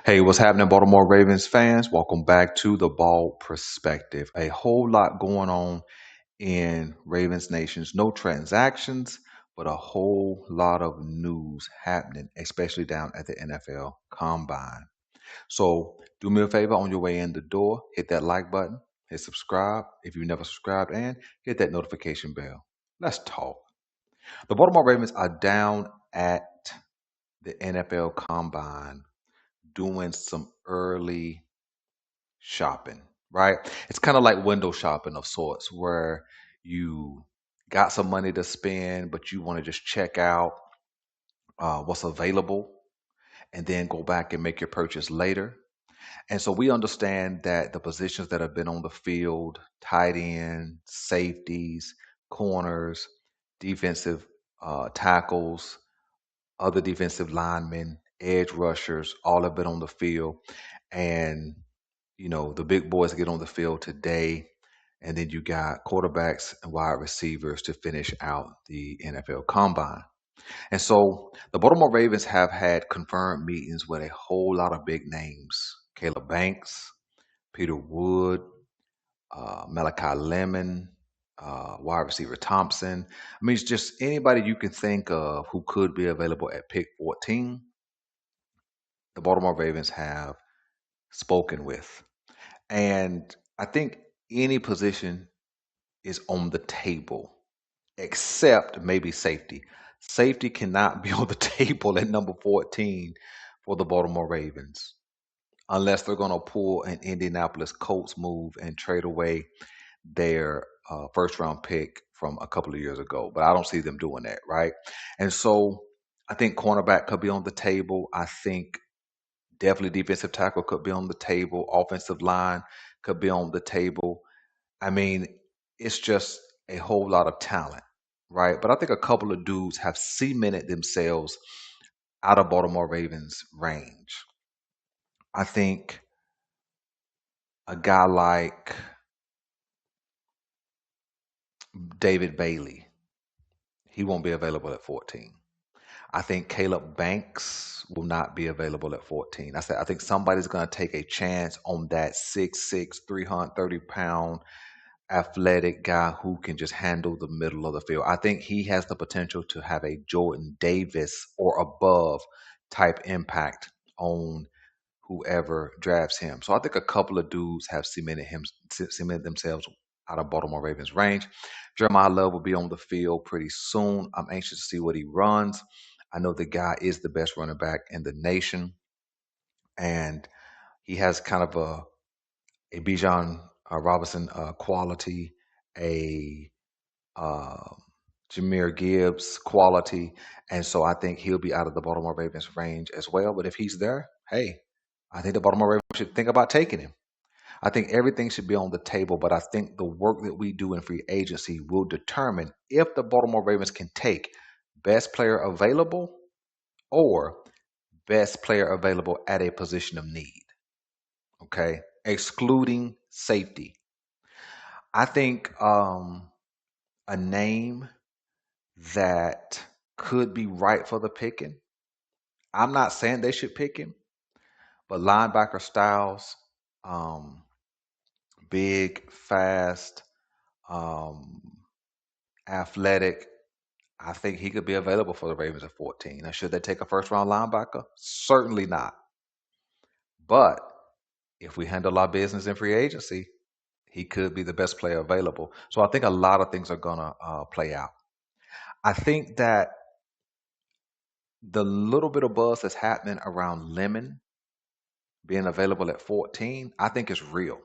Hey, what's happening, Baltimore Ravens fans? Welcome back to the Ball Perspective. A whole lot going on in Ravens Nations. No transactions, but a whole lot of news happening, especially down at the NFL Combine. So do me a favor on your way in the door, hit that like button, hit subscribe if you never subscribed, and hit that notification bell. Let's talk. The Baltimore Ravens are down at the NFL Combine doing some early shopping, right? It's kind of like window shopping of sorts, where you got some money to spend, but you want to just check out what's available and then go back and make your purchase later. And so we understand that the positions that have been on the field, tight end, safeties, corners, defensive tackles, other defensive linemen, edge rushers, all have been on the field. And the big boys get on the field today, and then you got quarterbacks and wide receivers to finish out the NFL Combine. And so the Baltimore Ravens have had confirmed meetings with a whole lot of big names: Caleb Banks, Peter Wood, Malachi Lemon, wide receiver Thompson. I mean, it's just anybody you can think of who could be available at pick 14. The Baltimore Ravens have spoken with. And I think any position is on the table except maybe safety. Safety cannot be on the table at number 14 for the Baltimore Ravens unless they're going to pull an Indianapolis Colts move and trade away their first round pick from a couple of years ago. But I don't see them doing that, right? And so I think cornerback could be on the table. I think definitely defensive tackle could be on the table. Offensive line could be on the table. I mean, it's just a whole lot of talent, right? But I think a couple of dudes have cemented themselves out of Baltimore Ravens range. I think a guy like David Bailey, he won't be available at 14. I think Caleb Banks will not be available at 14. I think somebody's going to take a chance on that 6'6", 330-pound athletic guy who can just handle the middle of the field. I think he has the potential to have a Jordan Davis or above type impact on whoever drafts him. So I think a couple of dudes have cemented themselves out of Baltimore Ravens range. Jeremiah Love will be on the field pretty soon. I'm anxious to see what he runs. I know the guy is the best running back in the nation, and he has kind of a Bijan Robinson quality, a uh, Jameer Gibbs quality, and so I think he'll be out of the Baltimore Ravens range as well. But if he's there, hey, I think the Baltimore Ravens should think about taking him. I think everything should be on the table, but I think the work that we do in free agency will determine if the Baltimore Ravens can take best player available or best player available at a position of need. Okay, excluding safety. I think a name that could be right for the picking. I'm not saying they should pick him, but linebacker Styles, um, big, fast, um, athletic. I think he could be available for the Ravens at 14. Now, should they take a first round linebacker? Certainly not. But if we handle our business in free agency, he could be the best player available. So I think a lot of things are going to play out. I think that the little bit of buzz that's happening around Lemon being available at 14, I think is real.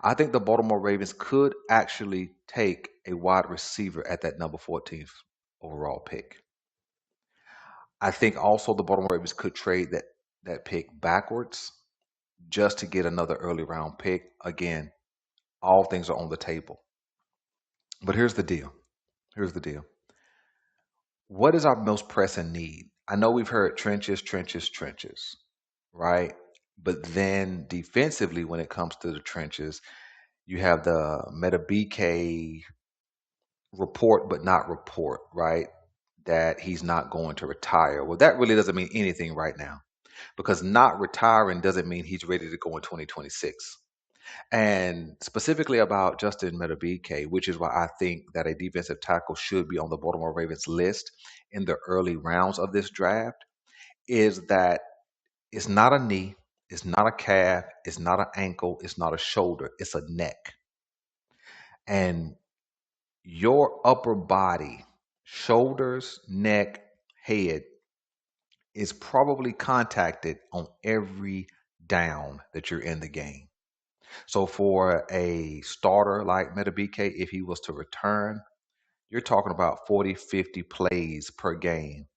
I think the Baltimore Ravens could actually take a wide receiver at that number 14th overall pick. I think also the Baltimore Ravens could trade that pick backwards just to get another early round pick. Again, all things are on the table. But here's the deal. Here's the deal. What is our most pressing need? I know we've heard trenches, trenches, trenches, right? But then defensively, when it comes to the trenches, you have the Metabike report, but not report, right? That he's not going to retire. Well, that really doesn't mean anything right now. because not retiring doesn't mean he's ready to go in 2026. And specifically about Justin Metabike, which is why I think that a defensive tackle should be on the Baltimore Ravens list in the early rounds of this draft, is that it's not a knee, it's not a calf, it's not an ankle, it's not a shoulder, it's a neck. And your upper body, shoulders, neck, head, is probably contacted on every down that you're in the game. So for a starter like Metabike, if he was to return, you're talking about 40, 50 plays per game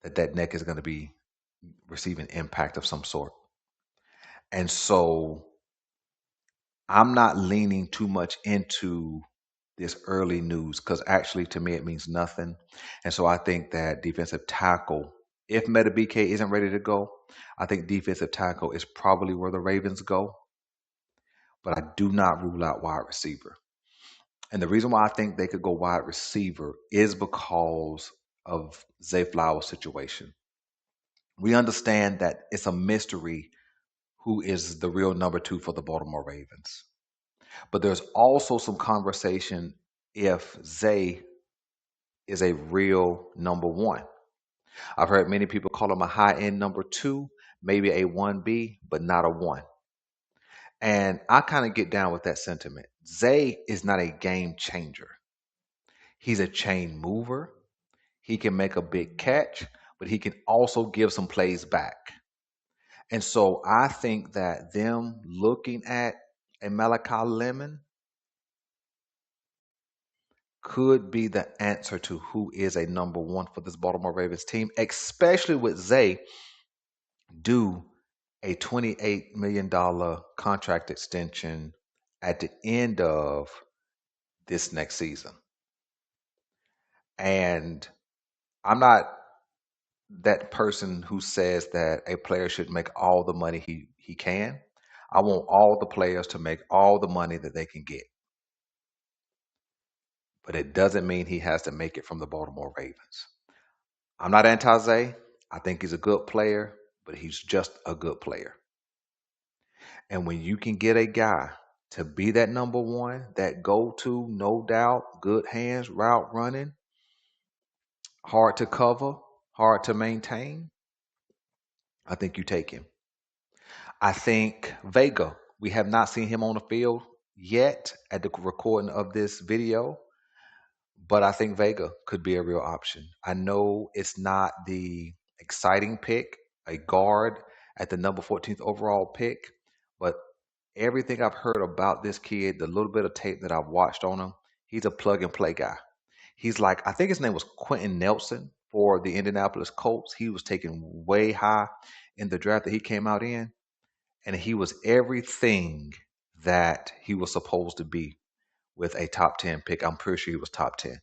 that neck is going to be receiving impact of some sort. And so I'm not leaning too much into this early news because actually to me it means nothing. And so I think that defensive tackle, if Metabike isn't ready to go, I think defensive tackle is probably where the Ravens go. But I do not rule out wide receiver. And the reason why I think they could go wide receiver is because of Zay Flowers' situation. We understand that it's a mystery who is the real number 2 for the Baltimore Ravens. But there's also some conversation if Zay is a real number 1. I've heard many people call him a high-end number 2, maybe a 1B, but not a 1. And I kind of get down with that sentiment. Zay is not a game changer. He's a chain mover. He can make a big catch, but he can also give some plays back. And so I think that them looking at a Malachi Lemon could be the answer to who is a number 1 for this Baltimore Ravens team, especially with Zay due a $28 million contract extension at the end of this next season. And I'm not that person who says that a player should make all the money he can. I want all the players to make all the money that they can get. But it doesn't mean he has to make it from the Baltimore Ravens. I'm not anti-Zay. I think he's a good player, but he's just a good player. And when you can get a guy to be that number 1, that go-to, no doubt, good hands, route running, hard to cover, hard to maintain, I think you take him. I think Vega, we have not seen him on the field yet at the recording of this video, but I think Vega could be a real option. I know it's not the exciting pick, a guard at the number 14th overall pick, but everything I've heard about this kid, the little bit of tape that I've watched on him, he's a plug and play guy. He's like, I think his name was Quentin Nelson for the Indianapolis Colts. He was taken way high in the draft that he came out in, and he was everything that he was supposed to be with a top 10 pick. I'm pretty sure he was top 10.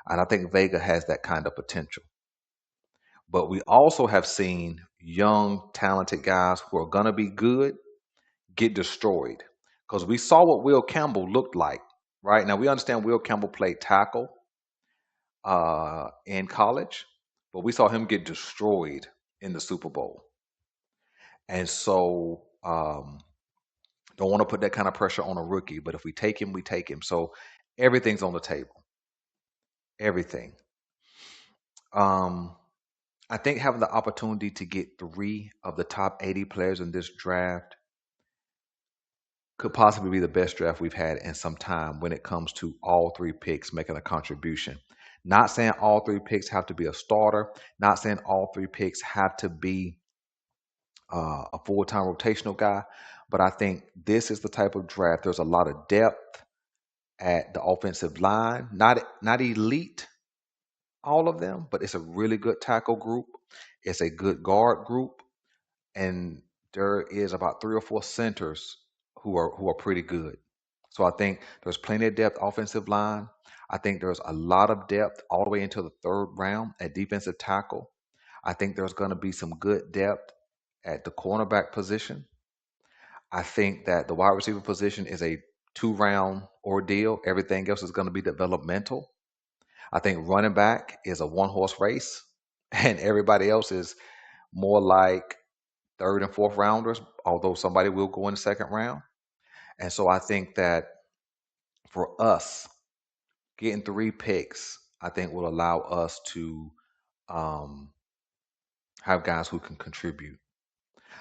And I think Vega has that kind of potential. But we also have seen young, talented guys who are going to be good get destroyed. Because we saw what Will Campbell looked like, right? Now, we understand Will Campbell played tackle in college, but we saw him get destroyed in the Super Bowl. And so don't want to put that kind of pressure on a rookie, but if we take him, we take him. So everything's on the table. Everything. I think having the opportunity to get 3 of the top 80 players in this draft could possibly be the best draft we've had in some time when it comes to all 3 picks making a contribution. Not saying all 3 picks have to be a starter. Not saying all 3 picks have to be a full-time rotational guy. But I think this is the type of draft. There's a lot of depth at the offensive line. Not elite, all of them, but it's a really good tackle group. It's a good guard group. And there is about 3 or 4 centers who are pretty good. So I think there's plenty of depth offensive line. I think there's a lot of depth all the way into the 3rd round at defensive tackle. I think there's going to be some good depth at the cornerback position. I think that the wide receiver position is a 2-round ordeal. Everything else is going to be developmental. I think running back is a 1-horse race, and everybody else is more like third and fourth rounders, although somebody will go in the second round. And so I think that for us, getting 3 picks, I think will allow us to um, have guys who can contribute.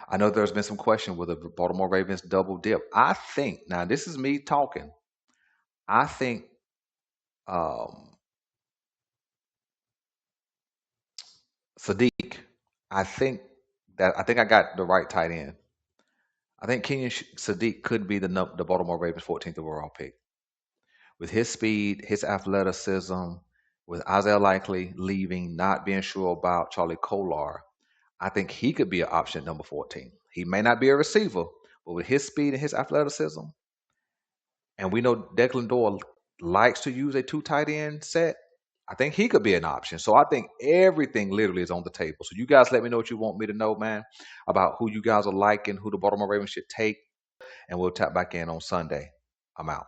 I know there's been some question with the Baltimore Ravens double dip. I think, now this is me talking, I think um, Sadiq, I think I got the right tight end. I think Kenyon Sadiq could be the Baltimore Ravens 14th overall pick. With his speed, his athleticism, with Isaiah Likely leaving, not being sure about Charlie Kolar, I think he could be an option at number 14. He may not be a receiver, but with his speed and his athleticism, and we know Declan Doyle likes to use a two tight end set, I think he could be an option. So I think everything literally is on the table. So you guys let me know what you want me to know, man, about who you guys are liking, who the Baltimore Ravens should take, and we'll tap back in on Sunday. I'm out.